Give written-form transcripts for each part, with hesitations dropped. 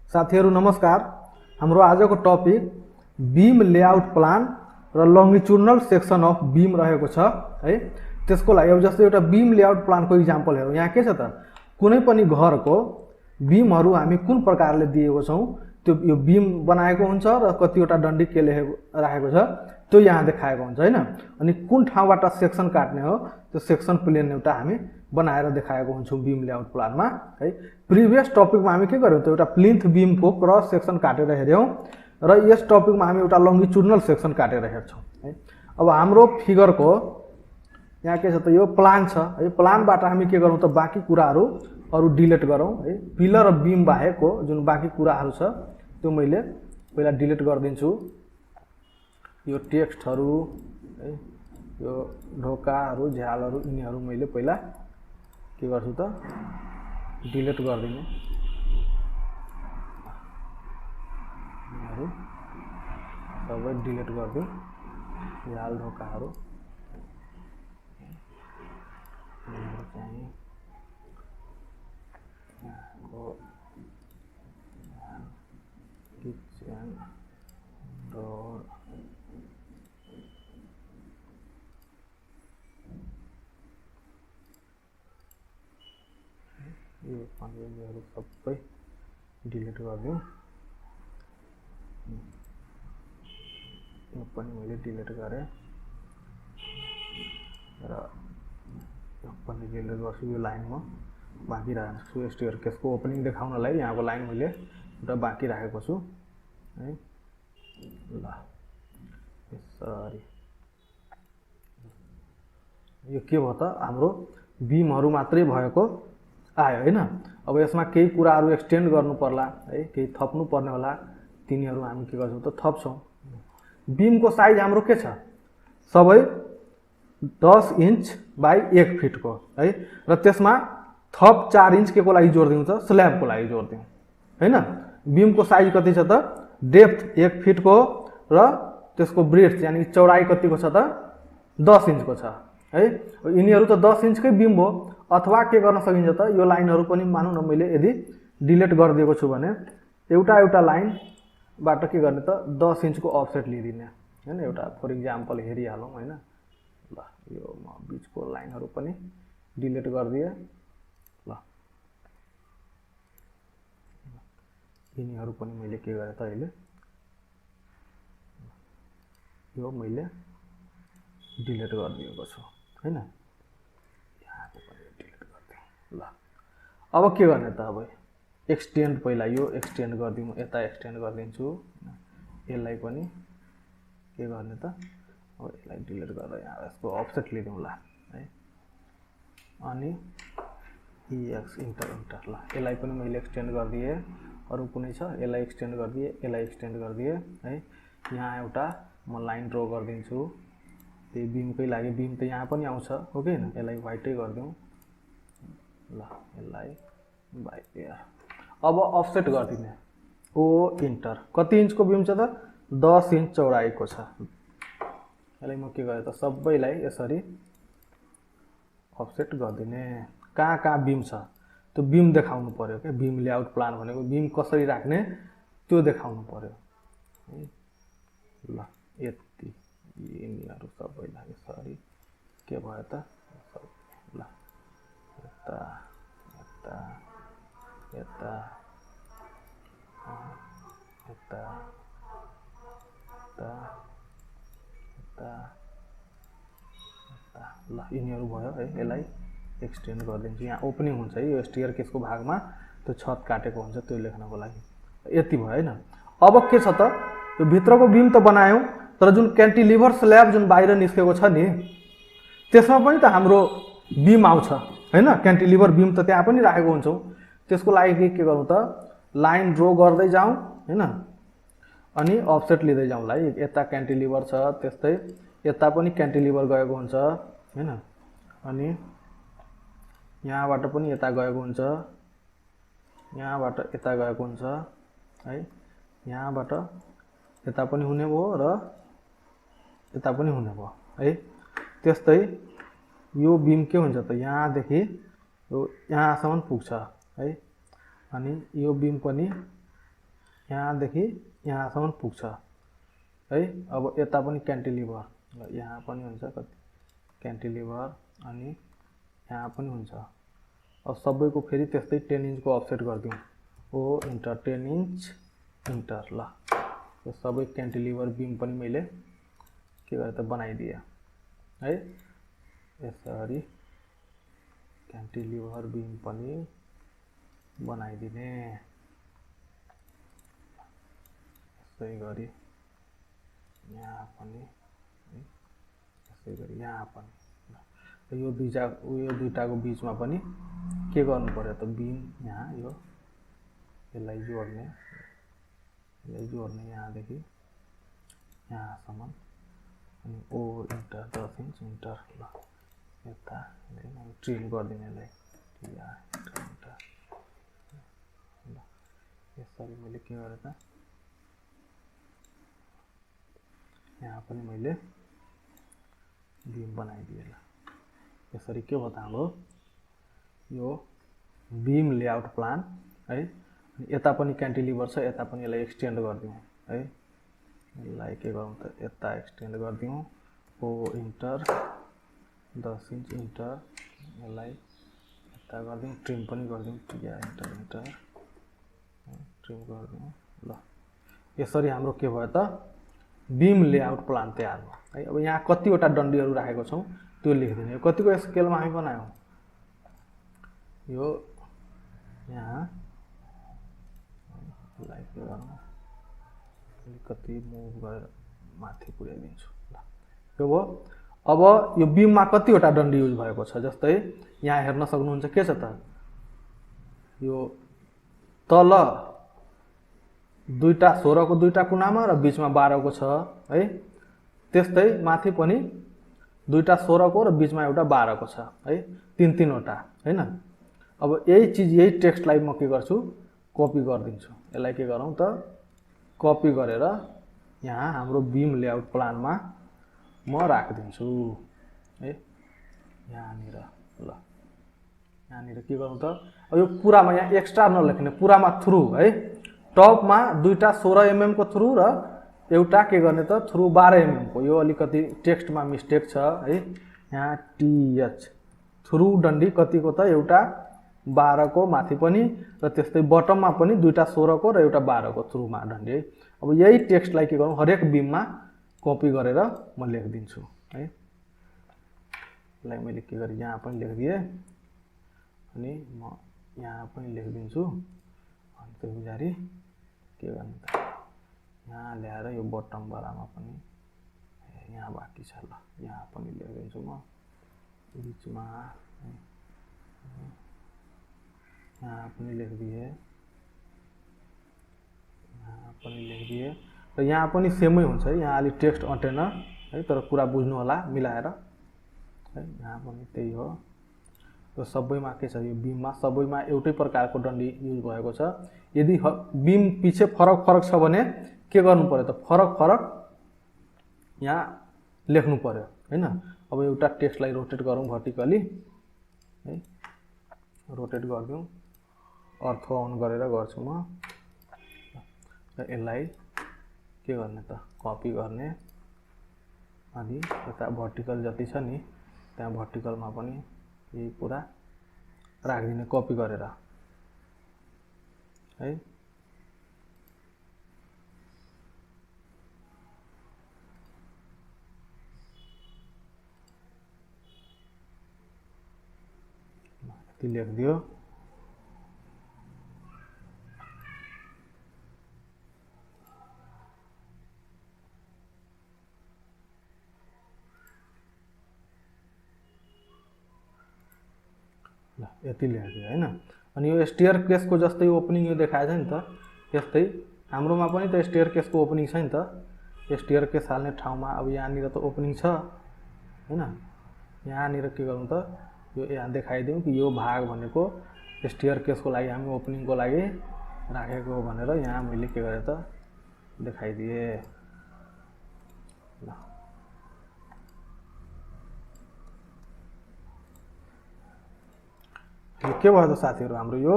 साथीहरु नमस्कार। हाम्रो आजको टपिक बीम लेआउट प्लान र लंगिट्युडनल सेक्सन अफ बीम रहेको छ है। त्यसको लागि अब जस्तै एउटा बीम लेआउट प्लानको इक्जाम्पल हेरौँ। यहाँ के छ त, कुनै पनि घरको बीमहरु हामी कुन प्रकारले दिएको छौं, त्यो यो बीम बनाएको हुन्छ र कतिवटा डन्डी के राखेको छ त्यो यहाँ देखाएको हुन्छ हैन। अनि कुन ठाउँबाट सेक्सन काट्ने हो त्यो सेक्सन प्लेन एउटा हामी बनाएर देखाएको हुन्छौं बीम लेआउट प्लानमा है। प्रिभियस टपिकमा हामी के गर्यौं त, एउटा प्लिन्थ बीमको क्रस सेक्सन काटेर हेर्यौं र यस टपिकमा हामी एउटा लंगिट्युडनल सेक्सन काटेर हेर्छौं है। अब हाम्रो फिगरको यहाँ के छ त, यो प्लान छ है। प्लानबाट हामी के गरौँ त, बाँकी कुराहरू अरु डिलिट गरौँ है। पिलर र बीम बाहेकको जुन बाँकी कुराहरू छ त्यो मैले पहिला डिलिट गरिदिन्छु। यो टेक्स्टहरू है, यो ढोकाहरू झ्यालहरू यिनीहरू मैले पहिला के गर्छु त, डिलिट गरिदिने। यिनीहरू सबै डिलिट गरिदिउँ, झ्याल ढोकाहरू चाहिँ किचन डोर यो पन्ध्रहरू सबै डिलिट गरिदिउँ। यो पनि मैले डिलिट गरेँ र यो पनि डिलिट गर्छु। यो लाइन म बाँकी राख्छु। स्टेयर केसको ओपनिङ देखाउनलाई यहाँको लाइन मैले एउटा बाँकी राखेको छु है। ल यसरी यो के भयो त, हाम्रो बीमहरु मात्रै भएको आयो हैन। अब यसमा केही कुराहरू एक्सटेन्ड गर्नु पर्ला है, केही थप्नु पर्ने होला, तिनीहरू हामी के गर्छौं त, थप्छौं। बीमको साइज हाम्रो के छ, सबै 10 इन्च बाइ 1 फिटको है। र त्यसमा थप 4 इन्च के को लागि जोड्दिउँ त, स्ल्याबको लागि जोड्दिउँ हैन। बीमको साइज कति छ त, डेप्थ 1 फिटको र त्यसको ब्रेड्थ यानी चौडाइ कतिको छ त, 10 इन्चको छ है। यिनीहरू त 10 इन्चकै बीम हो। अथवा के गर्न सकिन्छ त, यो लाइनहरू पनि मानौँ न मैले यदि डिलिट गरिदिएको छु भने एउटा लाइनबाट के गर्ने त, 10 इन्चको अफसेट लिदिने हैन। एउटा फर इक्जाम्पल हेरिहालौँ हैन। ल यो म बीचको लाइनहरू पनि डिलिट गरिदिए। ल यिनीहरू पनि मैले के गरे त, अहिले यो मैले डिलिट गरिदिएको छु हैन। यहाँको पनि डिलिट गरिदिउँ। ल अब के गर्ने त, अब एक्सटेन्ड पहिला यो एक्सटेन्ड गरिदिउँ, यता एक्सटेन्ड गरिदिन्छु। यसलाई पनि के गर्ने त, अब यसलाई डिलिट गरेर यहाँ यसको अफसेट लिदिउँ ल है। अनि EX इन्टर ल यसलाई पनि मैले एक्सटेन्ड गरिदिए। अरु कुनै छ, यसलाई एक्सटेन्ड गरिदिए, यसलाई एक्सटेन्ड गरिदिए है। यहाँ एउटा म लाइन ड्र गरिदिन्छु, त्यही बीमकै लागि। बीम त यहाँ पनि आउँछ हो कि हैन। यसलाई व्हाइटै गरिदिउँ ल, यसलाई बाइ एयर। अब अफसेट गरिदिने, ओ इन्टर। कति इन्चको बीम छ त, 10 इन्च चौडाइको छ। यसलाई म के गरे त, सबैलाई यसरी अफसेट गरिदिने। कहाँ बीम छ त्यो बीम देखाउनु पर्यो के। बीम लेआउट प्लान भनेको बीम कसरी राख्ने त्यो देखाउनु पर्यो। ल यति यिनीहरू सबैलाई यसरी के भयो त, ल यता यता यता यता यता यता यता ल यिनीहरू भयो है। यसलाई एक्सटेन्ड गरिदिन्छु। यहाँ ओपनिङ हुन्छ है, यो स्टेयर केसको भागमा त्यो छत काटेको हुन्छ, त्यो लेख्नको लागि। यति भयो हैन। अब के छ त, यो भित्रको बीम त बनायौं, तर जुन क्यान्टिलिभर स्ल्याब जुन बाहिर निस्केको छ नि, त्यसमा पनि त हाम्रो बीम आउँछ हैन। क्यान्टिलिभर बीम त त्यहाँ पनि राखेको हुन्छौं। त्यसको लागि के गरौँ त, लाइन ड्र गर्दै जाउँ हैन। अनि अफसेट लिँदै जाउँ ल। यता क्यान्टिलिभर छ, त्यस्तै यता पनि क्यान्टिलिभर गएको हुन्छ हैन। अनि यहाँबाट पनि यता गएको हुन्छ, यहाँबाट यता गएको हुन्छ है। यहाँबाट यता पनि हुने भयो र यता पनि हुने भयो है। त्यस्तै यो बीम के हुन्छ त, यहाँदेखि यो यहाँसम्म पुग्छ है। अनि यो बीम पनि यहाँदेखि यहाँसम्म पुग्छ है। अब यता पनि क्यान्टिलिभर, यहाँ पनि हुन्छ कति क्यान्टिलिभर, अनि यहाँ पनि हुन्छ। अब सबैको फेरि त्यस्तै 10 इन्चको अफसेट गरिदिउँ। ओ इन्टर 10 इन्च इन्टर। ल यो सबै क्यान्टिलिभर बिम पनि मैले के गरेँ त बनाइदिएँ है। यसरी क्यान्टिलिभर बिम पनि बनाइदिने, यसै गरी यहाँ पनि है, यसै गरी यहाँ पनि। यो दुईटाको बिचमा पनि के गर्नु पर्यो त बिम यहाँ यो यसलाई जोड्ने यहाँदेखि यहाँसम्म, अनि ओ इन्टर 10 इन्च इन्टर। ल यता ट्रिम गरिदिने यसलाई, इन्टर। ल यसरी मैले के गरेँ त यहाँ पनि मैले बिम बनाइदिएँ। ल यसरी के भयो त हाम्रो यो बिम लेआउट प्लान है। यता पनि क्यान्टिलिभर छ, यता पनि यसलाई एक्सटेन्ड गरिदिउँ है। यसलाई के गरौँ त यता एक्सटेन्ड गरिदिउँ, ओ इन्टर 10 इन्च इन्टर। यसलाई यता गरिदिउँ, ट्रिम पनि गरिदिउँ, इन्टर ट्रिम गरिदिउँ। ल यसरी हाम्रो के भयो त बिम लेआउट प्लान तयार भयो है। अब यहाँ कतिवटा डन्डीहरू राखेको छौँ त्यो लेखिदिने। यो कतिको स्केलमा हामी बनायौँ, यो यहाँ यसलाई के गर्नु अलिकति मुभ गरेर माथि पुर्याइदिन्छु। ल यो भयो। अब यो बिममा कतिवटा डन्डी युज भएको छ, जस्तै यहाँ हेर्न सक्नुहुन्छ के छ त यो तल 16 को दुईटा कुनामा र बिचमा 12 को छ है। त्यस्तै माथि पनि 2टा 16 को र बिचमा एउटा 12 को छ है, 3-3वटा हैन। अब यही चीज यही टेक्स्टलाई म के गर्छु कपी गरिदिन्छु। यसलाई के गरौँ त कपी गरेर यहाँ हाम्रो बिम लेआउट प्लानमा म राखिदिन्छु है, यहाँनिर। ल यहाँनिर के गरौँ त अब यो पुरामा यहाँ एक्स्ट्रा नलेख्ने, पुरामा थ्रु है। टपमा 2टा 16 mm को थ्रु र एउटा के गर्ने त थ्रु 12 mm को। यो अलिकति टेक्स्टमा मिस्टेक छ है। यहाँ टीएच थ्रु डन्डी कतिको त एउटा 12 को माथि पनि र त्यस्तै बटममा पनि 2टा 16 को र एउटा 12 को थ्रुमा डन्डी है। अब यही टेक्स्टलाई के गरौँ हरेक बिममा कपी गरेर म लेखिदिन्छु है। यसलाई मैले के गरेँ यहाँ पनि लेखिदिएँ, अनि म यहाँ पनि लेखिदिन्छु। अनि त्यो पछाडि के गर्ने त यहाँ ल्याएर यो बटमवालामा पनि यहाँ बाँकी छ। ल यहाँ पनि लेखिदिन्छु म बिचमा, यहाँ पनि लेखिदिएँ, यहाँ पनि लेखिदिएँ र यहाँ पनि सेमै हुन्छ है। यहाँ अलि टेक्स्ट अटेन है, तर कुरा बुझ्नु होला मिलाएर है। यहाँ पनि त्यही हो। यो सबैमा के छ, यो बिममा सबैमा एउटै प्रकारको डन्डी युज भएको छ। यदि बिम पछि फरक छ भने के गर्नु पर्यो त फरक यहाँ लेख्नु पर्यो हैन। अब एउटा टेक्स्टलाई रोटेट गरौँ भर्टिकली है, रोटेट गरिदिउँ, अर्थो अन गरेर गर्छु म। र यसलाई के गर्ने त कपी गर्ने, अनि यता भर्टिकल जति छ नि त्यहाँ भर्टिकलमा पनि यही कुरा राखिदिने कपी गरेर है। यति लेखिदियो। ल यति लेखिदियो हैन। अनि यो स्टेयर केसको जस्तै ओपनिङ यो देखाएको छ नि त, त्यस्तै हाम्रोमा पनि त स्टेयर केसको ओपनिङ छ नि त। स्टेयर केस हाल्ने ठाउँमा अब यहाँनिर त ओपनिङ छ हैन। यहाँनिर के गरौँ त यो यहाँ देखाइदिउँ कि यो भाग भनेको स्टेयर केसको लागि हामी ओपनिङको लागि राखेको हो भनेर यहाँ मैले के गरेँ त देखाइदिएँ। ल यो के भयो त साथीहरु, हाम्रो यो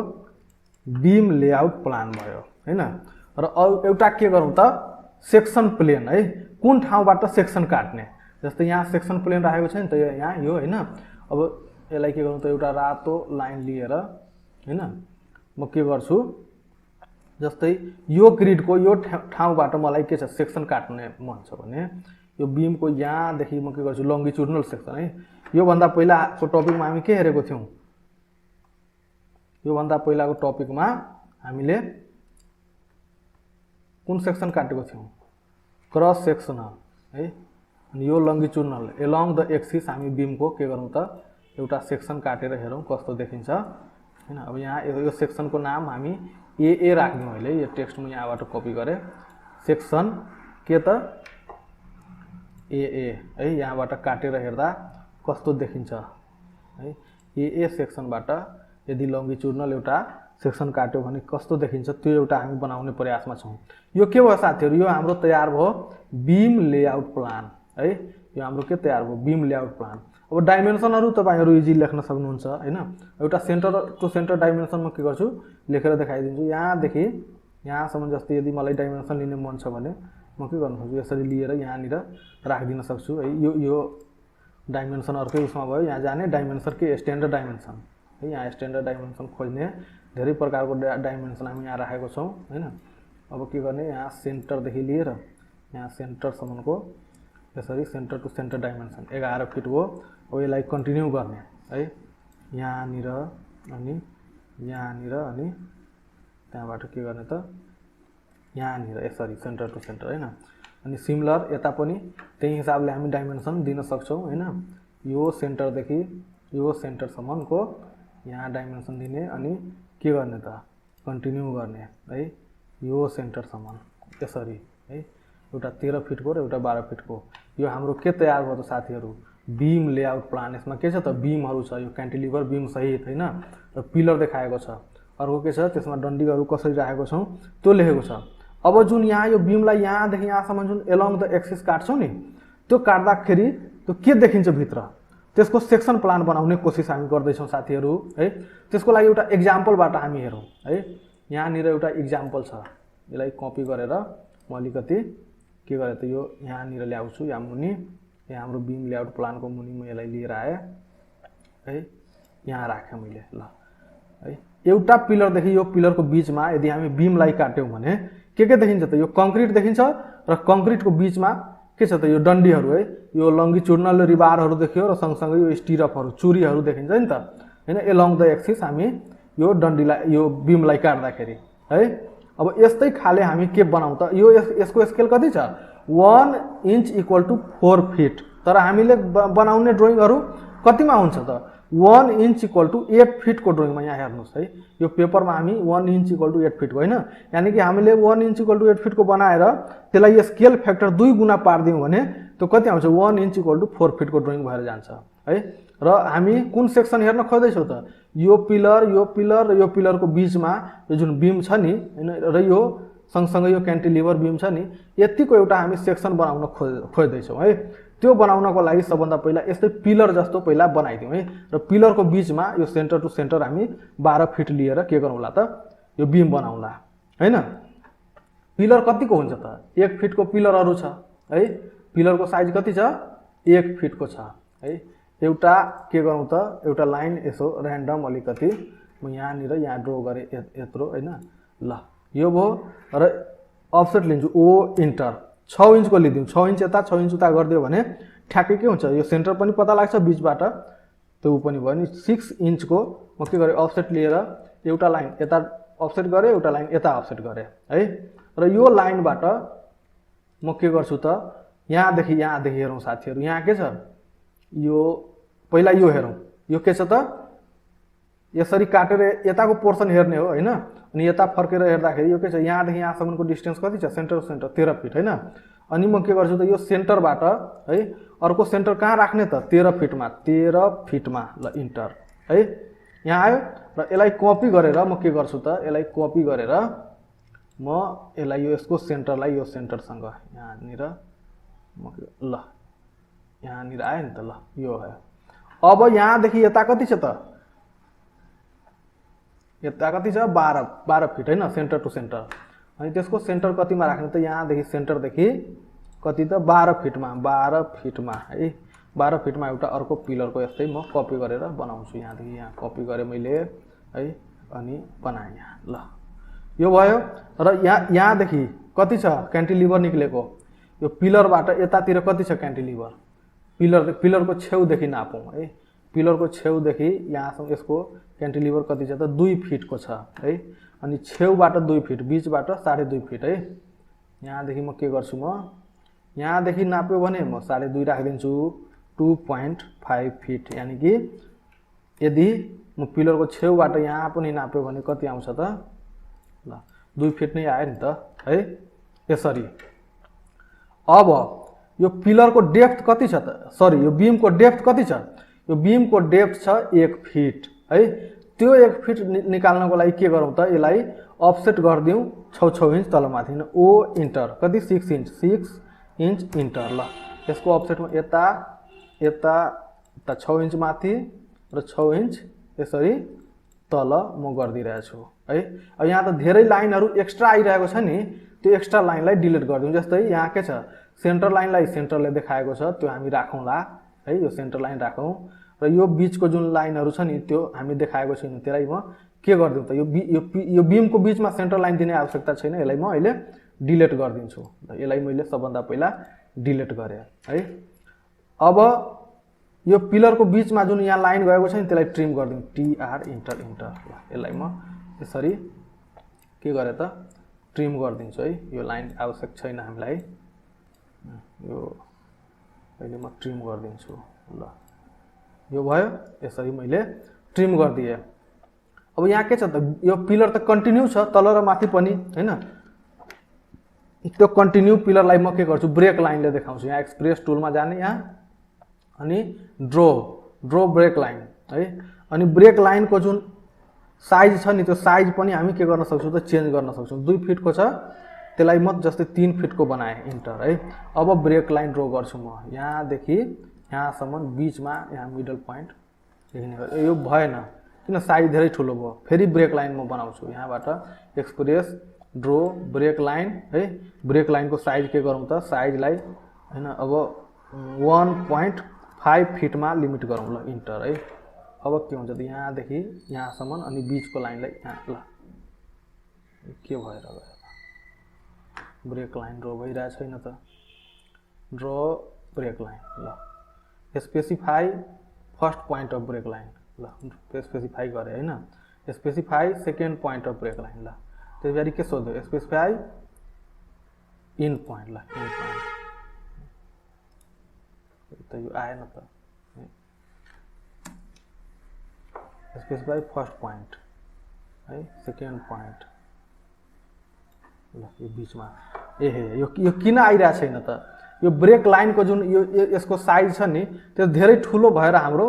बिम लेआउट प्लान भयो हैन। र एउटा के गरौँ त सेक्सन प्लेन है, कुन ठाउँबाट सेक्सन काट्ने। जस्तै यहाँ सेक्सन प्लेन राखेको छ नि त यहाँ यो हैन। अब यसलाई के गरौँ त एउटा रातो लाइन लिएर हैन म के गर्छु, जस्तै यो ग्रिडको यो ठाउँबाट मलाई के छ सेक्सन काट्ने मन छ भने यो बीमको यहाँदेखि म के गर्छु लङ्गिट्युडनल सेक्सन है। योभन्दा पहिलाको टपिकमा हामी के हेरेको थियौँ, योभन्दा पहिलाको टपिकमा हामीले कुन सेक्सन काटेको थियौँ, क्रस सेक्सनल है। अनि यो लङ्गिट्युडनल एलोङ द एक्सिस हामी बीमको के गरौँ त एउटा सेक्सन काटेर हेरौँ कस्तो देखिन्छ हैन। अब यहाँ यो सेक्सनको नाम हामी ए राख्दिउँ अहिले, यो टेक्स्ट म यहाँबाट कपी गरेँ, सेक्सन के त ए है। यहाँबाट काटेर हेर्दा कस्तो देखिन्छ है। ए सेक्सनबाट यदि लङ्गिट्युडनल एउटा सेक्सन काट्यो भने कस्तो देखिन्छ त्यो एउटा हामी बनाउने प्रयासमा छौँ। यो के भयो साथीहरू, यो हाम्रो तयार भयो बीम लेआउट प्लान है। यो हाम्रो के तयार भयो बीम लेआउट प्लान। अब डाइमेन्सनहरू तपाईहरु इजी लेख्न सक्नुहुन्छ हैन। एउटा सेन्टर टु सेन्टर डाइमेन्सन म के गर्छु लेखेर देखाइदिन्छु। यहाँदेखि यहाँसम्म जस्तै यदि मलाई डाइमेन्सन लिने मन छ भने म के गर्न सक्छु, यसरी लिएर यहाँनिर राखिदिन सक्छु है। यो डाइमेन्सन अर्कै उसमा भयो, यहाँ जाने डाइमेन्सन के स्ट्यान्डर्ड डाइमेन्सन है। यहाँ स्ट्यान्डर्ड डाइमेन्सन खोज्ने धेरै प्रकारको डाइमेन्सन हामी यहाँ राखेको छौँ हैन। अब के गर्ने, यहाँ सेन्टरदेखि लिएर यहाँ सेन्टरसम्मको यसरी center to center dimension 11 feet हो। अब यसलाई कन्टिन्यू गर्ने है, यहाँनिर अनि यहाँनिर अनि त्यहाँबाट के गर्ने त यहाँनिर यसरी सेन्टर टु सेन्टर हैन। अनि सिमिलर यता पनि त्यही हिसाबले हामी डाइमेन्सन दिन सक्छौँ हैन। यो सेन्टरदेखि यो सेन्टरसम्मको यहाँ डाइमेन्सन दिने अनि के गर्ने त कन्टिन्यू गर्ने है। यो सेन्टरसम्म यसरी है, एउटा 13 फिटको र एउटा 12 फिटको। यो हाम्रो के तयार भयो त साथीहरू, बीम लेआउट प्लान। यसमा के छ त बीमहरू छ, यो क्यान्टिलिभर बीम सहित हैन, र पिलर देखाएको छ। अर्को के छ त्यसमा डन्डीहरू कसरी राखेको छौँ त्यो लेखेको छ। अब जुन यहाँ यो बीमलाई यहाँदेखि यहाँसम्म जुन एलोङ द एक्सिस काट्छौँ नि, त्यो काट्दाखेरि त्यो के देखिन्छ भित्र, त्यसको सेक्सन प्लान बनाउने कोसिस हामी गर्दैछौँ साथीहरू है। त्यसको लागि एउटा एक्जाम्पलबाट हामी हेरौँ है। यहाँनिर एउटा एक्जाम्पल छ, यसलाई कपी गरेर म अलिकति के गरेँ त यो यहाँनिर ल्याउँछु। यहाँ मुनि यहाँ हाम्रो बीम लेआउट प्लानको मुनि म यसलाई लिएर आएँ है, यहाँ राखेँ मैले ल है। एउटा पिलरदेखि यो पिलरको बिचमा यदि हामी बीमलाई काट्यौँ भने के देखिन्छ त, यो कङ्क्रिट देखिन्छ र कङ्क्रिटको बिचमा के छ त यो डन्डीहरू है। यो लङ्गिट्युडनल रिबारहरू देखियो र सँगसँगै यो स्टिरअपहरू चुरीहरू देखिन्छ नि त हैन। एलोङ द एक्सिस हामी यो डन्डीलाई यो बीमलाई काट्दाखेरि है। अब यस्तै खाले हामी के बनाउँ त, यो यसको स्केल कति छ 1 इन्च इक्वल टु 4 फिट। तर हामीले बनाउने ड्रइङहरू कतिमा हुन्छ त 1 इन्च इक्वल टु 8 फिटको ड्रइङमा। यहाँ हेर्नुहोस् है, यो पेपरमा हामी 1 इन्च इक्वल टु 8 फिटको होइन, यानि कि हामीले 1 इन्च इक्वल टु 8 फिटको बनाएर त्यसलाई स्केल फ्याक्टर 2 गुणा पारिदिउँ भने त्यो कति आउँछ 1 इन्च इक्वल टु 4 फिटको ड्रइङ भएर जान्छ है। र हामी कुन सेक्सन हेर्न खोज्दैछौँ त, यो पिलर र यो पिलरको बिचमा यो जुन बीम छ नि हैन, र यो सँगसँगै यो क्यान्टिलिभर बीम छ नि, यतिको एउटा हामी सेक्सन बनाउन खोज्दैछौँ है। त्यो बनाउनको लागि सबभन्दा पहिला यस्तै पिलर जस्तो पहिला बनाइदिउँ है। र पिलरको बिचमा यो सेन्टर टु सेन्टर हामी 12 फिट लिएर के गरौँला त यो बीम बनाउँला हैन। पिलर कतिको हुन्छ त 1 फिटको पिलरहरू छ है। पिलरको साइज कति छ 1 फिटको छ है। एउटा के गरौँ त, एउटा लाइन यसो र्यान्डम अलिकति म यहाँनिर यहाँ ड्र गरेँ यत्रो हैन। ल यो भयो र अफसेट लिन्छु ओ इन्टर 6 इन्चको लिदिउँ। 6 इन्च यता 6 इन्च उता गरिदियो भने ठ्याक्कै के हुन्छ, यो सेन्टर पनि पत्ता लाग्छ बिचबाट, त्यो पनि भयो नि। 6 इन्चको म के गरेँ अफसेट लिएर एउटा लाइन यता अफसेट गरेँ, एउटा लाइन यता अफसेट गरेँ है। र यो लाइनबाट म के गर्छु त यहाँदेखि हेरौँ साथीहरू, यहाँ के छ यो पहिला यो हेरौँ, यो के छ त यसरी काटेर यताको पोर्सन हेर्ने हो हैन। अनि यता फर्केर हेर्दाखेरि यो के छ, यहाँदेखि यहाँसम्मको डिस्टेन्स कति छ सेन्टर टु सेन्टर 13 फिट हैन। अनि म के गर्छु त यो सेन्टरबाट है अर्को सेन्टर कहाँ राख्ने त 13 फिटमा ल इन्टर है। यहाँ आयो र यसलाई कपी गरेर म के गर्छु त यसलाई कपी गरेर म यसलाई यो यसको सेन्टरलाई यो सेन्टरसँग यहाँनिर म ल यहाँनिर आयो नि त ल यो भयो। अब यहाँदेखि यता कति छ त, यता कति छ 12 फिट हैन सेन्टर टु सेन्टर। अनि त्यसको सेन्टर कतिमा राख्ने त यहाँदेखि सेन्टरदेखि कति त 12 फिटमा 12 फिटमा है 12 फिटमा एउटा अर्को पिलरको यस्तै म कपी गरेर बनाउँछु यहाँदेखि यहाँ कपी गरेँ मैले है अनि बनाएँ यहाँ ल यो भयो र यहाँदेखि कति छ क्यान्टिलिभर निक्लेको यो पिलरबाट यतातिर कति छ क्यान्टिलिभर पिलरको छेउदेखि नापौँ है पिलरको छेउदेखि यहाँसम्म यसको क्यान्टिलिभर कति छ त 2 फिटको छ है अनि छेउबाट 2 फिट बीचबाट 2.5 फिट है यहाँदेखि म के गर्छु म यहाँदेखि नाप्यो भने म 2.5 राखिदिन्छु 2.5 फिट यानी कि यदि म पिलरको छेउबाट यहाँ पनि नाप्यो भने कति आउँछ त ल 2 फिट नै आयो नि त है यसरी अब यो पिलरको डेप्थ कति छ त सरी यो बीमको डेप्थ कति छ यो बीमको डेप्थ छ 1 फिट है त्यो 1 फिट निकाल्नको लागि के गरौँ त यसलाई अफसेट गरिदिउँ 6 इन्च तलमाथि ओ इन्टर कति 6 इन्च इन्टर ल यसको अफसेटमा यता यता 6 इन्च माथि र 6 इन्च यसरी तल म गरिदिरहेको छु है अब यहाँ त धेरै लाइनहरु एक्स्ट्रा आइरहेको छ नि त्यो एक्स्ट्रा लाइनलाई डिलिट गरिदिउँ जस्तै यहाँ के छ सेन्टर लाइनलाई सेन्टरले देखाएको छ त्यो हामी राखौँला है यो सेन्टर लाइन राखौँ र यो बीचको जुन लाइनहरु छ नि त्यो हामी देखाएको छैन त्यसलाई म के गर्दिउँ त यो बीमको बीचमा सेन्टर लाइन दिने आवश्यकता छैन यसलाई म अहिले डिलिट गरिदिन्छु यसलाई मैले सबभन्दा पहिला डिलिट गरेँ है अब यो पिलरको बीचमा जुन यहाँ लाइन गएको छ नि त्यसलाई ट्रिम गरिदिउँ टीआर इन्टर यसलाई म यसरी के गरे त ट्रिम गरिदिन्छु है यो लाइन आवश्यक छैन हामीलाई यो अहिले म ट्रिम गरिदिन्छु ल यो भयो यसरी मैले ट्रिम गरिदिए अब यहाँ के छ त यो पिलर त कन्टिन्यू छ तल र माथि पनि हैन त्यो कन्टिन्यू पिलरलाई म के गर्छु ब्रेक लाइनले देखाउँछु यहाँ एक्सप्रेस टुलमा जाने यहाँ अनि ड्रो ब्रेक लाइन है अनि ब्रेक लाइनको जुन साइज छ नि त्यो साइज पनि हामी के गर्न सक्छौं त चेन्ज गर्न सक्छौं 2 फिटको छ त्यसलाई म जस्तै 3 फिटको बनाए इन्टर है अब ब्रेक लाइन ड्रो गर्छु म यहाँदेखि यहाँसम्म बीचमा यहाँ मिडल प्वाइन्ट लेख्ने यो भएन किन साइज धेरै ठुलो भयो फेरि ब्रेक लाइन म बनाउँछु यहाँबाट एक्सप्रेस ड्रो ब्रेक लाइन है ब्रेक लाइनको साइज के गरौँ त साइजलाई हैन अब 1.5 फिटमा लिमिट गरौँ ल इन्टर है अब के हुन्छ त यहाँदेखि यहाँसम्म अनि बीचको लाइनलाई यहाँ ल के भएर गयो ब्रेक लाइन ड्रो भइरहेको छैन त ड्रो ब्रेक लाइन ल specify first point of break line ल स्पेसिफाई गरे हैन specify second point of break line ल त्यसैगरी के सोध्यो स्पेसिफाई इन पोइन्ट ल इन पोइन्ट त यो आएन त स्पेसिफाई फर्स्ट पोइन्ट है सेकेन्ड पोइन्ट ल यो बीचमा यो किन आइरा छैन त यो ब्रेक लाइनको जुन यो यसको साइज छ नि त्यो धेरै ठुलो भएर हाम्रो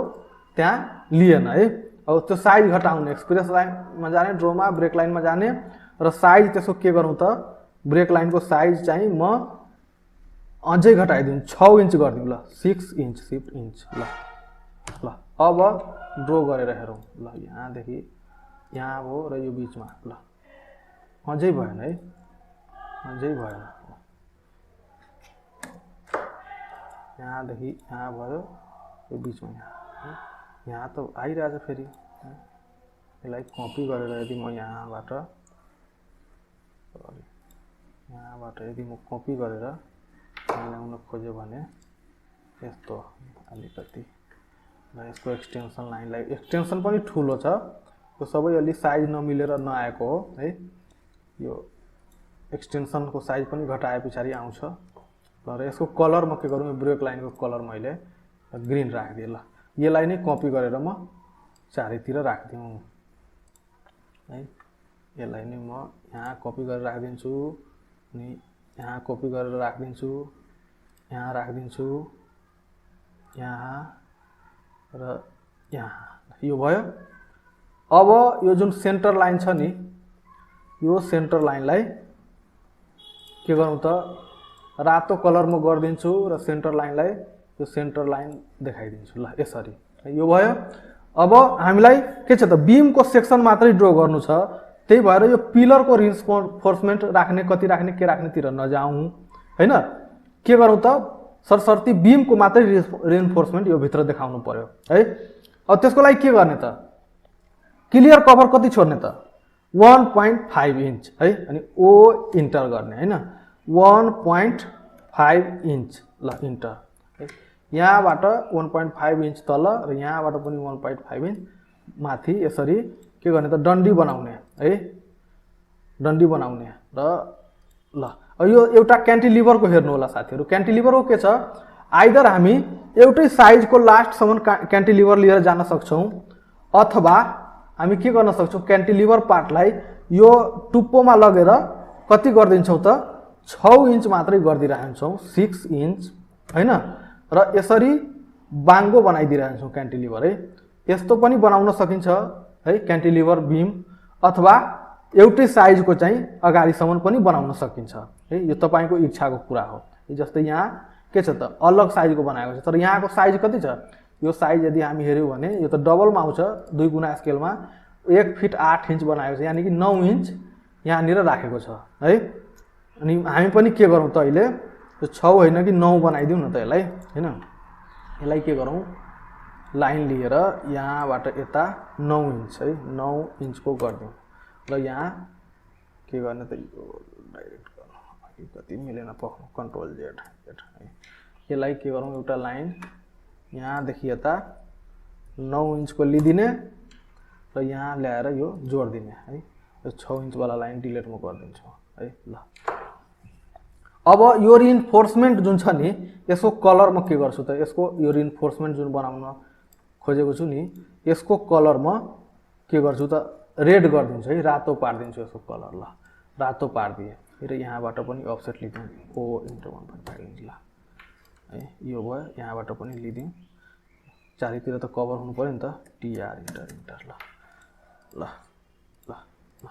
त्यहाँ लिएन है अब त्यो साइज घटाउने एक्सप्रेस लाइनमा जाने ड्रोमा ब्रेक लाइनमा जाने र साइज त्यसको के गरौँ त ब्रेक लाइनको साइज चाहिँ म अझै घटाइदिउँ 6 इन्च गरिदिउँ ल 6 इन्च शिफ्ट इन्च ल अब ड्रो गरेर हेरौँ ल यहाँदेखि यहाँ हो र यो बीचमा ल अझै भएन है अझै भएन यहाँदेखि यहाँ भयो यो बीचमा यहाँ त आइरहेछ फेरि यसलाई कपी गरेर यदि म यहाँबाट यदि म कपी गरेर ल्याउन खोज्यो भने यस्तो अलिकति र यसको एक्सटेन्सन लाइनलाई एक्सटेन्सन पनि ठुलो छ यो सबै अलि साइज नमिलेर नआएको हो है यो एक्सटेन्सनको साइज पनि घटाए पछाडि आउँछ र यसको कलर म के गरौँ यो ब्रेक लाइनको कलर मैले ग्रीन राखिदिएँ ल यसलाई नै कपी गरेर म चारैतिर राखिदिउँ है यसलाई नै म यहाँ कपी गरेर राखिदिन्छु अनि यहाँ कपी गरेर राखिदिन्छु यहाँ राखिदिन्छु यहाँ र यहाँ यो भयो अब यो जुन सेन्टर लाइन छ नि यो सेन्टर लाइनलाई के गरौँ त रातो कलर म गरिदिन्छु र सेन्टर लाइनलाई यो सेन्टर लाइन देखाइदिन्छु ल यसरी यो भयो अब हामीलाई के छ त बीमको सेक्सन मात्रै ड्रो गर्नु छ त्यही भएर यो पिलरको रिइन्फोर्समेन्ट राख्ने कति राख्ने के राख्नेतिर नजाउँ हैन। के गरौँ त सरसर्ती बीमको मात्रै रिइन्फोर्समेन्ट यो भित्र देखाउनु पर्यो है। अब त्यसको लागि के गर्ने त क्लियर कभर कति छोड्ने त 1.5 इन्च है। अनि ओ इन्टर गर्ने हैन 1.5 इन्च ल इन्टर है। यहाँबाट 1.5 इन्च तल र यहाँबाट पनि 1.5 इन्च माथि यसरी के गर्ने त डन्डी बनाउने है। डन्डी बनाउने र ल यो एउटा क्यान्टिलिभरको हेर्नु होला साथीहरु। क्यान्टिलिभरको के छ आइदर हामी एउटै साइजको लास्टसम्म क्यान्टिलिभर लिएर जान सक्छौं अथवा हामी के गर्न सक्छौं क्यान्टिलिभर पार्टलाई यो टुप्पोमा लगेर कति गर्दिन्छौं त 6 इन्च मात्रै गर्दिरहन्छौं 6 इन्च हैन। र यसरी बाङ्गो बनाइदिरहन्छौं क्यान्टिलिभर है। यस्तो पनि बनाउन सकिन्छ है क्यान्टिलिभर बीम अथवा एउटै साइजको चाहिँ अगाडिसम्म पनि बनाउन सकिन्छ है। यो तपाईको इच्छाको कुरा हो। जस्तै यहाँ के छ त अलग साइजको बनाएको छ तर यहाँको साइज कति छ यो साइज यदि हामी हेर्यौं भने यो त डबलमा आउँछ 2 गुणा स्केलमा 1 फिट 8 इन्च बनाएको छ यानी कि 9 इन्च यहाँनिर राखेको छ है। अनि हामी पनि के गरौँ त अहिले यो 6 होइन कि 9 बनाइदिउँ न त यसलाई हैन। यसलाई के गरौँ लाइन लिएर यहाँबाट यता 9 इन्च है 9 इन्चको गर्दिउँ र यहाँ के गर्ने त यो डाइरेक्ट गर्नु कति मिलेन पक्नु कन्ट्रोल जेड है। यसलाई के गरौँ एउटा लाइन यहाँदेखि यता 9 इन्चको लिदिने र यहाँ ल्याएर यो जोड्दिने है। यो 6 इन्च वाला लाइन डिलिट म गरिदिन्छु है ल। अब यो रिइन्फोर्समेन्ट जुन छ नि यसको कलर म के गर्छु त यसको यो रिइन्फोर्समेन्ट जुन बनाउन खोजेको छु नि यसको कलर म के गर्छु त रेड गरिदिन्छु है रातो पार्दिन्छु यसको कलर ल। रातो पार्दिए र यहाँबाट पनि अफसेट लिदिउँ ओ इन्टु 1.5 इन्च ल है। यो भयो यहाँबाट पनि लिदिउँ चारैतिर त कभर हुनु पर्यो नि त टीआर इन्टर इन्टर ल ल ल ल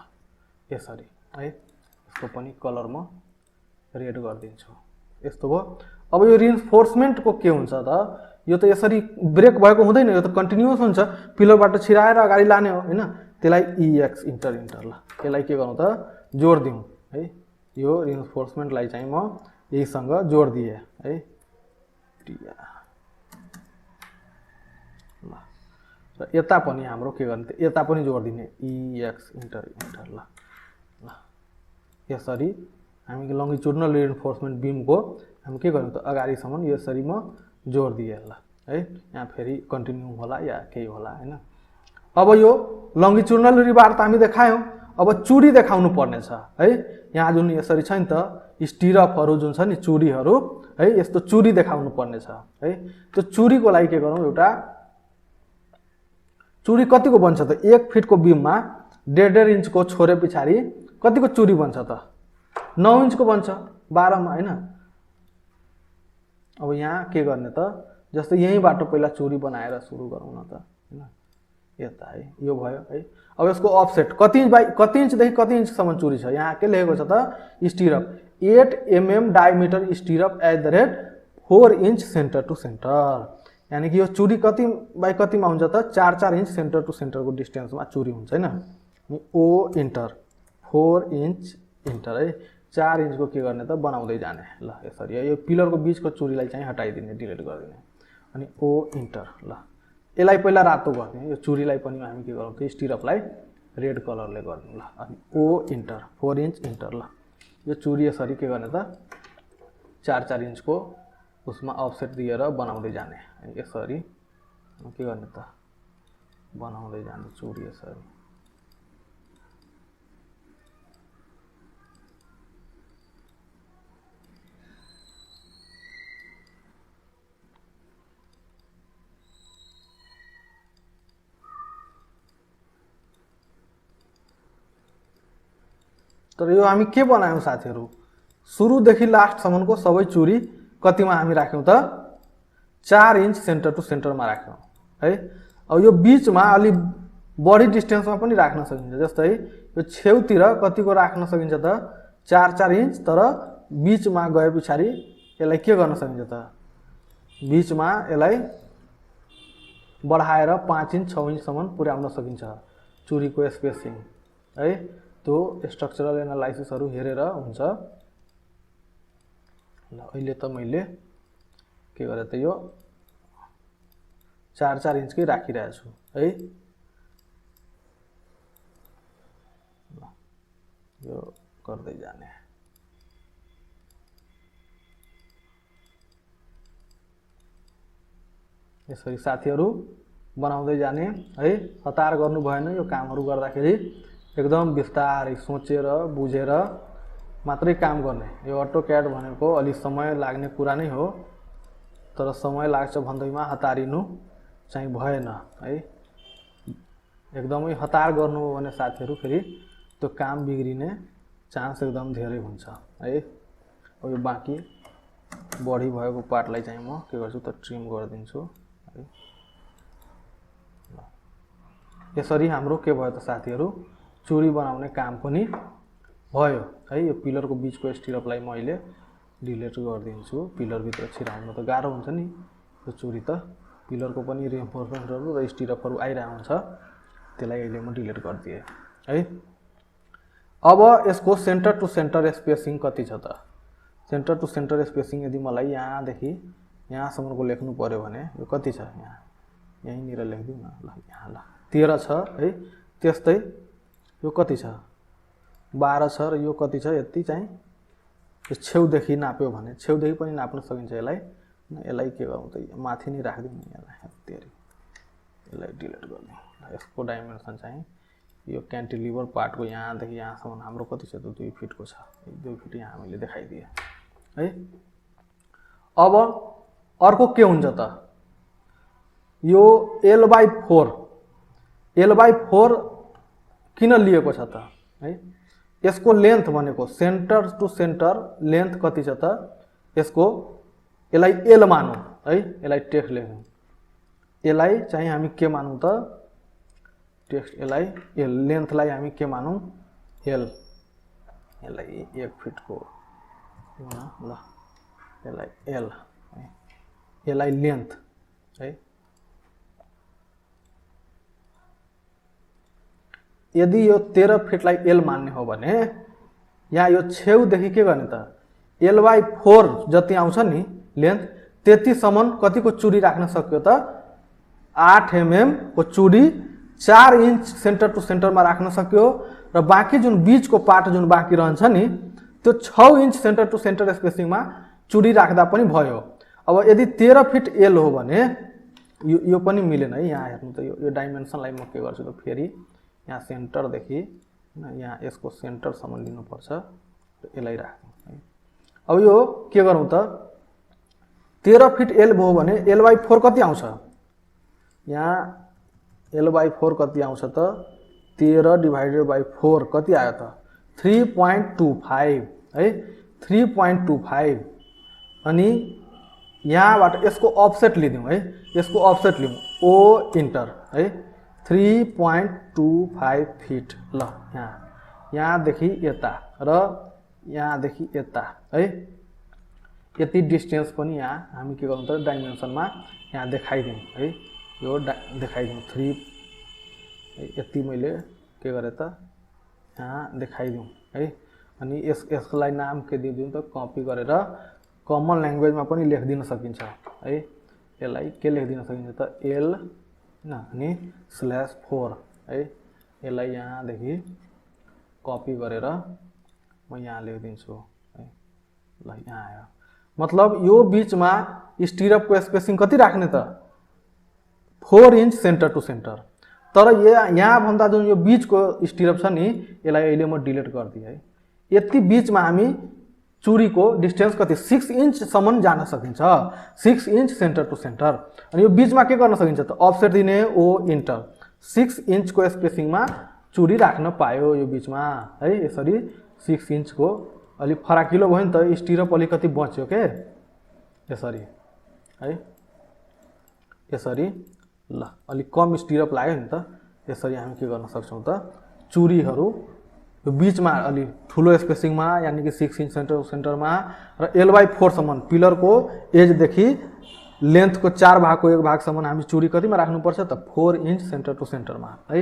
यसरी है। यसको पनि कलर म रेड गरिदिन्छु यस्तो भयो। अब यो रिइन्फोर्समेन्टको के हुन्छ त यो त यसरी ब्रेक भएको हुँदैन यो त कन्टिन्युअस हुन्छ पिलरबाट छिराएर अगाडि लाने हो हैन। त्यसलाई EX इन्टर इन्टर ल यसलाई के गर्नु त जोड दिउँ है। यो रिइन्फोर्समेन्टलाई चाहिँ म यहीसँग जोड दिए है ल। र यता पनि हाम्रो के गर्ने त यता पनि जोड दिने EX इन्टर इन्टर ल ल। यसरी हामी लङ्गिट्युडनल रिइन्फोर्समेन्ट बीमको हामी के गर्नु त अगाडिसम्म यसरी म जोड दिए ल है। यहाँ फेरि कन्टिन्यू होला या केही होला हैन। अब यो लङ्गिट्युडनल रिबार त हामी देखायौं अब चुडी देखाउनु पर्ने छ है। यहाँ जुन यसरी छ नि त स्टिरअपहरु जुन छ नि चुडीहरु है यस्तो चुडी देखाउनु पर्ने छ है। त्यो चुडीको लागि के गरौँ एउटा चुडी कतिको बन्छ त 1 फिटको बीममा 1.5 इन्चको छोरे पछाडी कतिको चुडी बन्छ त 9 इन्चको बन्छ 12 मा हैन। अब यहाँ के गर्ने त जस्तै यहीबाट पहिला चुडी बनाएर सुरु गरौँ न त हैन। यता है यो भयो है। अब यसको अफसेट कति इन्च देखि कति इन्च सम्म चुडी छ यहाँ के लेखेको छ त stirrup 8 mm diameter stirrup @ 4 inch center to center यानी कि यो चुडी कति बाइ कतिमा हुन्छ त 4 इन्च सेन्टर टु सेन्टरको डिस्टेन्समा चुडी हुन्छ हैन। ओ इन्टर 4 इन्च इन्टर है 4 इन्चको के गर्ने त बनाउँदै जाने ल यसरी यो पिलरको बीचको चुडीलाई चाहिँ हटाइदिने डिलिट गरिदिने अनि ओ इन्टर ल। यसलाई पहिला रातो गर्ने यो चुडीलाई पनि हामी के गरौँ त स्टिरअपलाई रेड कलरले गर्नु ल अनि ओ इन्टर 4 इन्च इन्टर ल। यो चुडी यसरी के गर्ने त 4 इन्चको उसमा अफसेट दिएर बनाउँदै जाने यसरी के गर्ने त बनाउँदै जाने चुडी यसरी। तर यो हामी के बनायौं साथीहरु सुरुदेखि लास्टसम्मको सबै चुडी कतिमा हामी राख्यौं त 4 इन्च सेन्टर टु सेन्टरमा राख्यौं है। अब यो बीचमा अलि बढी डिस्टेन्समा पनि राख्न सकिन्छ जस्तै यो छेउतिर कतिको राख्न सकिन्छ त 4 इन्च तर बीचमा गए पछाडी यसलाई के गर्न सकिन्छ त बीचमा यसलाई बढाएर 5 इन्च 6 इन्च सम्म पुर्याउन सकिन्छ चुडीको स्पेसिङ है। त्यो स्ट्रक्चरल एनालाइसिसहरु हेरेर हुन्छ। ल अहिले त मैले के गरे त यो 4-4 इन्चकै राखिरहेको छु है। ल यो गर्दै जाने। यसरी साथीहरु बनाउँदै जाने है। हतार गर्नु भएन यो कामहरु गर्दाखेरि, एकदम बिस्तारै सोचेर बुझेर मात्रै काम गर्ने। यो अटोक्याड भनेको अलि समय लाग्ने कुरा नै हो, तर समय लाग्छ भन्दैमा हतारिनु चाहिँ भएन है। एकदमै हतार गर्नु हो भने साथीहरु फेरि त्यो काम बिग्रिने चान्स एकदम धेरै हुन्छ है। अब यो बाँकी बढी भएको पार्टलाई चाहिँ म के गर्छु त ट्रिम गरिदिन्छु है। यसरी हाम्रो के भयो त साथीहरु, चुरी बनाउने काम पनि भयो है। यो पिलरको बीचको स्टिरअपलाई म अहिले डिलिट गरिदिन्छु। पिलर भित्र छिराउन त गाह्रो हुन्छ नि, यो चुरी त पिलरको पनि रिइन्फोर्समेन्टहरु र स्टिरअपहरु आइरहेको हुन्छ, त्यसलाई अहिले म डिलिट गरिदिए है। अब यसको सेन्टर टु सेन्टर स्पेसिङ कति छ त? सेन्टर टु सेन्टर स्पेसिङ यदि मलाई यहाँ देखि यहाँ सम्मको लेख्नु पर्यो भने यो कति छ? यहाँ यहीँनिर लेख्दिउँ न। ल यहाँ ल 13 छ है। त्यस्तै यो कति छ? 12 छ र यो कति छ? यति चाहिँ यो छेउदेखि नाप्यो भने छेउदेखि पनि नाप्न सकिन्छ यसलाई। यसलाई के गरौँ त, माथि नै राख्दिउँ नि यसलाई। यसलाई डिलिट गरिदिउँ। यसको डाइमेन्सन चाहिँ यो क्यान्टिलिभर पार्टको यहाँदेखि यहाँसम्म हाम्रो कति छ त? 2 फिटको छ। 2 फिट यहाँ हामीले देखाइदिए है। अब अर्को के हुन्छ त, यो L/4 किन लिएको छ त है? यसको लेन्थ भनेको सेन्टर टु सेन्टर लेन्थ कति छ त? यसको यसलाई L मानौँ है। यसलाई टेक्स्ट लेखौँ। यसलाई चाहिँ हामी के मानौँ त? टेक्स्ट यसलाई L, लेन्थलाई हामी के मानौँ? L। यसलाई 1 फिटको ल यसलाई L है। यसलाई लेन्थ है। यदि यो 13 फिटलाई L मान्ने हो भने यहाँ यो छेउदेखि के गर्ने त? L/4 जति आउँछ नि लेन्थ, त्यतिसम्म कतिको चुरी राख्न सक्यो त? 8 mm को चुरी 4 इन्च सेन्टर टु सेन्टरमा राख्न सक्यो र बाँकी जुन बीचको पार्ट जुन बाँकी रहन्छ नि त्यो 6 इन्च सेन्टर टु सेन्टर स्पेसिङमा चुरी राख्दा पनि भयो। अब यदि 13 फिट L हो भने यो पनि मिलेन है। यहाँ हेर्नु त यो डाइमेन्सनलाई म के गर्छु त फेरि यहाँ सेन्टरदेखि यहाँ यसको सेन्टरसम्म लिनुपर्छ, यसलाई राख्नु है। अब यो के गरौँ त, 13 फिट L भयो भने L/4 कति आउँछ? यहाँ L/4 कति आउँछ त? 13/4 कति आयो त? 3.25 है। 3.25 अनि यहाँबाट यसको अफसेट लिदिउँ है। यसको अफसेट लिउँ O इन्टर है। 3.25 फिट ल यहाँदेखि यता र यहाँदेखि यता है। यति डिस्टेन्स पनि यहाँ हामी के गर्छौँ त डाइमेन्सनमा यहाँ देखाइदिउँ है। यो देखाइदिउँ 3 यति मैले के गरे त यहाँ देखाइदिउँ है। अनि यसलाई नाम के दिदिउँ त, कपी गरेर कमन ल्याङ्ग्वेजमा पनि लेखिदिन सकिन्छ है। यसलाई के लेखिदिन सकिन्छ त L अनि /4 है। यसलाई यहाँदेखि कपी गरेर म यहाँ लेखिदिन्छु है। ल यहाँ आयो। मतलब यो बीचमा स्टिरअपको स्पेसिङ कति राख्ने त? 4 इन्च सेन्टर टु सेन्टर। तर यहाँ भन्दा जुन यो बीचको स्टिरअप छ नि यसलाई अहिले म डिलिट गरिदिएँ है। यति बीचमा हामी चुरीको डिस्टेन्स कति 6 इन्चसम्म जान सकिन्छ। 6 इन्च सेन्टर टु सेन्टर। अनि यो बीचमा के गर्न सकिन्छ त? अफसेट दिने O इन्टर। 6 इन्चको स्पेसिङमा चुरी राख्न पायो यो बीचमा है। यसरी 6 इन्चको अलि फराकिलो भयो नि त, स्टिरअप अलिकति बच्यो के यसरी है। यसरी ल अलि कम स्टिरअप लाग्यो नि त। यसरी हामी के गर्न सक्छौँ त, चुरीहरू यो बीचमा अलि ठुलो स्पेसिङमा यानि कि 6 इन्च सेन्टर सेन्टरमा र L/4 सम्म पिलरको एजदेखि लेन्थको 4 भागको 1 भागसम्म हामी चुरी कतिमा राख्नुपर्छ त? 4 इन्च सेन्टर टु सेन्टरमा है।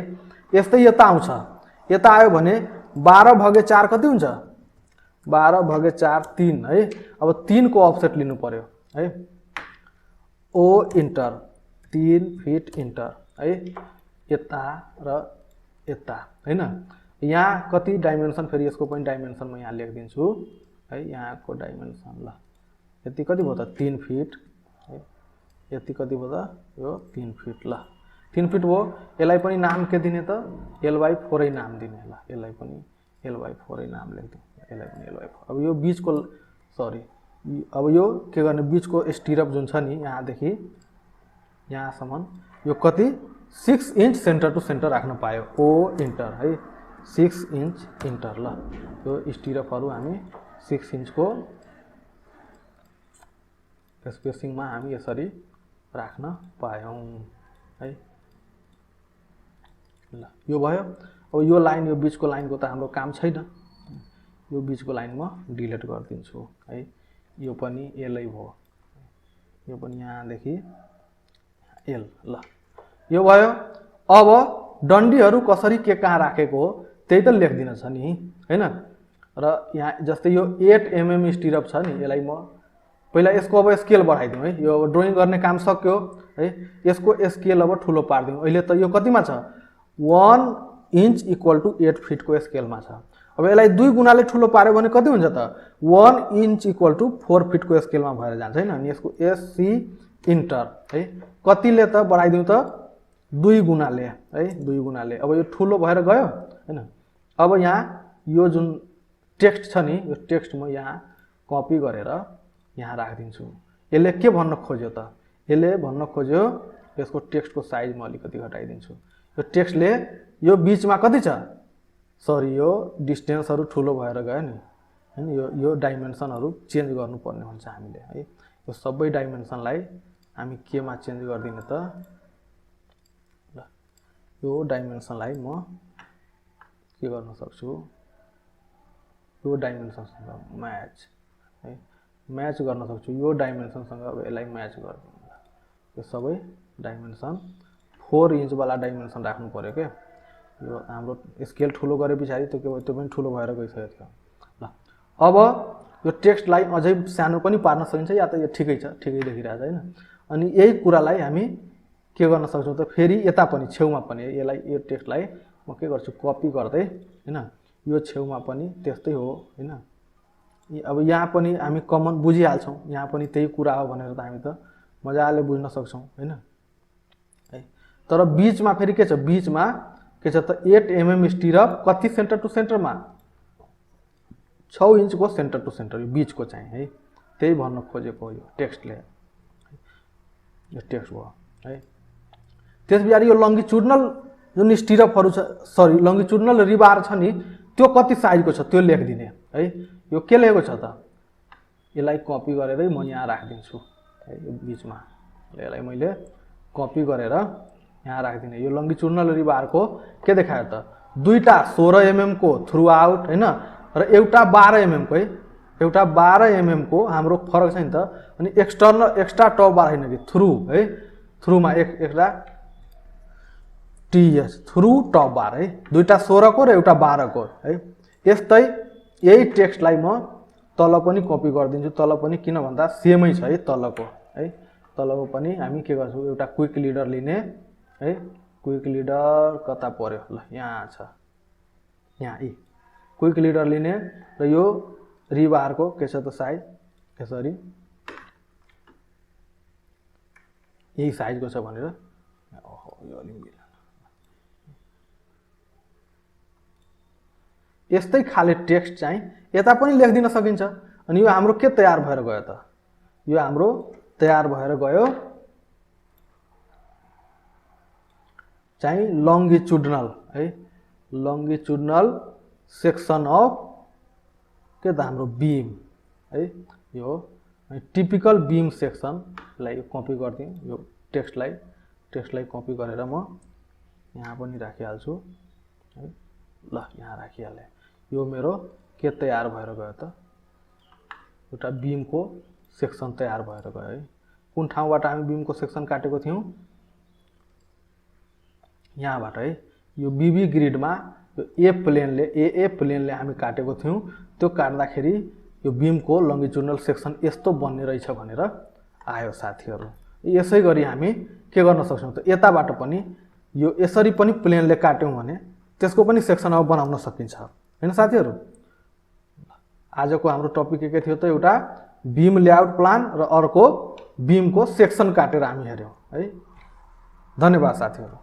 यस्तै यता आउँछ। यता आयो भने 12/4 कति हुन्छ 12/4 3 है। अब 3 को अफसेट लिनु पर्यो है। ओ इन्टर 3 फिट इन्टर है यता र यता हैन। यहाँ कति डाइमेन्सन फेरि यसको पनि डाइमेन्सन म यहाँ लेखिदिन्छु है। यहाँको डाइमेन्सन ल यति कति भयो त 3 फिट है। यति कति भयो त यो 3 फिट ल 3 फिट भयो। यसलाई पनि नाम के दिने त L/4 नै नाम दिने ल। यसलाई पनि L/4 नै नाम लेख्दिउँ। यसलाई पनि L/4। अब यो बीचको सरी अब यो के गर्ने बीचको स्टिरअप जुन छ नि यहाँदेखि यहाँसम्म यो कति 6 इन्च सेन्टर टु सेन्टर राख्न पायो। ओ इन्टर है 6 इन्च इन्टर ल। यो स्टिरअपहरू हामी 6 इन्चको स्पेसिङमा हामी यसरी राख्न पायौँ है ल। यो भयो। अब यो लाइन यो बीचको लाइनको त हाम्रो काम छैन। यो बीचको लाइन म डिलिट गरिदिन्छु है। यो पनि एलै भयो। यो पनि यहाँदेखि एल ल। यो भयो। अब डन्डीहरू कसरी के कहाँ राखेको हो त्यही त लेखिदिन छ नि हैन। र यहाँ जस्तै यो 8 mm स्टिरअप छ नि यसलाई म पहिला यसको अब स्केल बढाइदिउँ है। यो अब ड्रइङ गर्ने काम सक्यो है। यसको स्केल अब ठुलो पारिदिउँ। अहिले त यो कतिमा छ 1 इन्च इक्वल टु 8 फिटको स्केलमा छ। अब यसलाई 2 गुणाले ठुलो पार्यो भने कति हुन्छ त 1 इन्च इक्वल टु 4 फिटको स्केलमा भएर जान्छ हैन। अनि यसको एससी इन्टर है कतिले त बढाइदिउँ त 2 गुणाले है 2 गुणाले। अब यो ठुलो भएर गयो हैन। अब यहाँ यो जुन टेक्स्ट छ नि यो टेक्स्ट म यहाँ कपी गरेर यहाँ राखिदिन्छु। यसले के भन्न खोज्यो त यसले भन्न खोज्यो यसको टेक्स्टको साइज म अलिकति घटाइदिन्छु। यो टेक्स्टले यो बीचमा कति छ सरी यो डिस्टेन्सहरू ठुलो भएर गयो नि हैन। यो डाइमेन्सनहरू चेन्ज गर्नुपर्ने हुन्छ हामीले है। यो सबै डाइमेन्सनलाई हामी केमा चेन्ज गर्दिने त ल। यो डाइमेन्सनलाई म के गर्न सक्छु यो डाइमेन्सनसँग म्याच है म्याच गर्न सक्छु। यो डाइमेन्सनसँग अब यसलाई म्याच गर्दिनु ल। यो सबै डाइमेन्सन 4 इन्च वाला डाइमेन्सन राख्नु पर्यो के। यो हाम्रो स्केल ठुलो गरे पछाडि त्यो के भयो त्यो पनि ठुलो भएर गइसक्यो थियो ल। अब यो टेक्स्टलाई अझै सानो पनि पार्न सकिन्छ या त यो ठिकै छ ठिकै देखिरहेछ हैन। अनि यही कुरालाई हामी के गर्न सक्छौँ त फेरि यता पनि छेउमा पनि यसलाई यो टेक्स्टलाई म के गर्छु कपी गर्दै हैन। यो छेउमा पनि त्यस्तै हो हैन। अब यहाँ पनि हामी कमन बुझिहाल्छौँ यहाँ पनि त्यही कुरा हो भनेर त हामी त मजाले बुझ्न सक्छौँ हैन है। तर बीचमा फेरि के छ बीचमा के छ त 8 mm स्टिरअप कति सेन्टर टु सेन्टरमा 6 इन्चको सेन्टर टु सेन्टर यो बीचको चाहिँ है। त्यही भन्न खोजेको यो टेक्स्टले यो टेक्स्ट भयो है। त्यसपछि यो लङ्गिट्युडनल जुन स्टिरअपहरू छ सरी लङ्गिट्युडनल रिबार छ नि त्यो कति साइजको छ त्यो लेखिदिने है। यो के लेखेको छ त यसलाई कपी गरेरै म यहाँ राखिदिन्छु है। यो बीचमा यसलाई मैले कपी गरेर यहाँ राखिदिने। यो लङ्गिट्युडनल रिबारको के देखायो त दुईटा 16 mm को थ्रु आउट हैन र एउटा 12 mm को है। एउटा 12 mm को हाम्रो फरक छ नि त। अनि एक्स्ट्रा टप बार हैन कि थ्रु है थ्रुमा एउटा टीएस थ्रु टप बार है। दुईटा 16 को र एउटा 12 को है। यस्तै यही टेक्स्टलाई म तल पनि कपी गरिदिन्छु। तल पनि किन भन्दा सेमै छ है तलको है। तलको पनि हामी के गर्छौँ एउटा क्विक लिडर लिने है। क्विक लिडर कता पर्यो ल यहाँ छ यहाँ यी क्विक लिडर लिने र यो रिबारको के छ त साइज यसरी यही साइजको छ भनेर ओहो यो अलि मिल्दैन। यस्तै खाले टेक्स्ट चाहिँ यता पनि लेखिदिन सकिन्छ। अनि यो हाम्रो के तयार भएर गयो त यो हाम्रो तयार भएर गयो चाहिँ लङ्गिट्युडनल है लङ्गिट्युडनल सेक्सन अफ के त हाम्रो बीम है। यो टिपिकल बीम सेक्सनलाई यो कपी गरिदिउँ। यो टेक्स्टलाई कपी गरेर म यहाँ पनि राखिहाल्छु है ल यहाँ राखिहालेँ। यो मेरो के तयार भएर गयो त एउटा बीमको सेक्सन तयार भएर गयो है। कुन ठाउँबाट हामी बीमको सेक्सन काटेको थियौँ यहाँबाट है। यो बीबी ग्रिडमा यो ए प्लेनले हामी काटेको थियौँ, त्यो काट्दाखेरि यो बीमको लङ्गिट्युडनल सेक्सन यस्तो बन्ने रहेछ भनेर आयो साथीहरू। यसै गरी हामी के गर्न सक्छौँ त यताबाट पनि यो यसरी पनि प्लेनले काट्यौँ भने त्यसको पनि सेक्सन अब बनाउन सकिन्छ हैन साथीहरू। आजको हाम्रो टपिक के थियो त एउटा बीम लेआउट प्लान र अर्को बीमको सेक्सन काटेर हामी हेर्यौँ है। धन्यवाद साथीहरू।